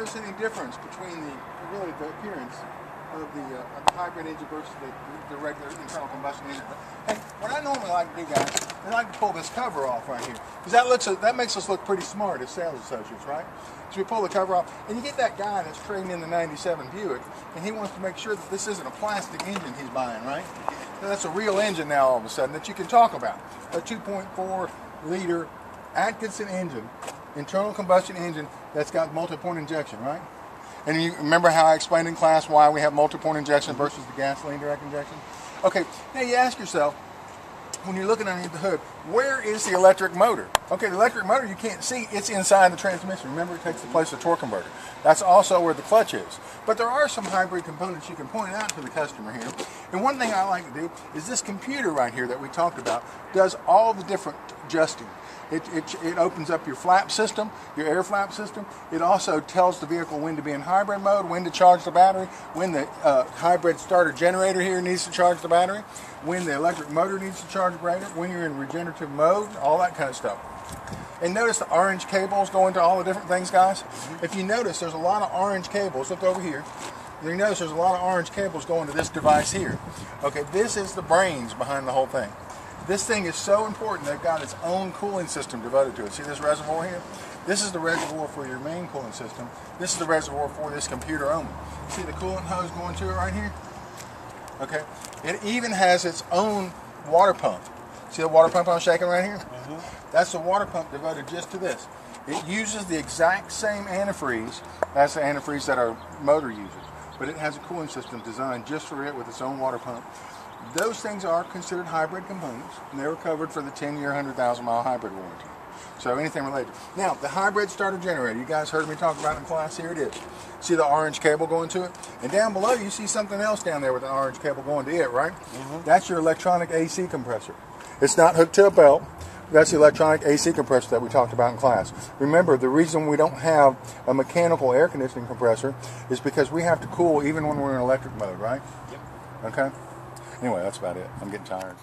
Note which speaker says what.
Speaker 1: notice any difference between the appearance of the hybrid engine versus the regular internal combustion engine? Hey, what I normally like to do, guys, I like to pull this cover off right here, because that makes us look pretty smart as sales associates, right? So we pull the cover off, and you get that guy that's trading in the '97 Buick, and he wants to make sure that this isn't a plastic engine he's buying, right? So that's a real engine now all of a sudden that you can talk about. A 2.4 liter Atkinson engine, internal combustion engine that's got multi-point injection, right? And you remember how I explained in class why we have multi-point injection versus the gasoline direct injection? Okay, now you ask yourself, when you're looking underneath the hood, where is the electric motor? Okay, the electric motor you can't see, it's inside the transmission. Remember, it takes the place of the torque converter. That's also where the clutch is. But there are some hybrid components you can point out to the customer here. And one thing I like to do is this computer right here that we talked about does all the different adjusting. It opens up your flap system, your air flap system. It also tells the vehicle when to be in hybrid mode, when to charge the battery, when the hybrid starter generator here needs to charge the battery, when the electric motor needs to charge the generator, when you're in regenerative mode, all that kind of stuff. And notice the orange cables going to all the different things, guys. If you notice, there's a lot of orange cables. Look over here. You notice there's a lot of orange cables going to this device here. Okay, this is the brains behind the whole thing. This thing is so important, they've got its own cooling system devoted to it. See this reservoir here? This is the reservoir for your main cooling system. This is the reservoir for this computer only. See the coolant hose going to it right here? Okay. It even has its own water pump. See the water pump I'm shaking right here? That's the water pump devoted just to this. It uses the exact same antifreeze as the antifreeze that our motor uses, but it has a cooling system designed just for it with its own water pump. Those things are considered hybrid components, and they were covered for the 10-year, 100,000-mile hybrid warranty. So anything related. Now, the hybrid starter generator, you guys heard me talk about it in class. Here it is. See the orange cable going to it? And down below, you see something else down there with an orange cable going to it, right? That's your electronic AC compressor. It's not hooked to a belt. That's the electronic AC compressor that we talked about in class. Remember, the reason we don't have a mechanical air conditioning compressor is because we have to cool even when we're in electric mode, right? Yep. Okay? Anyway, that's about it. I'm getting tired.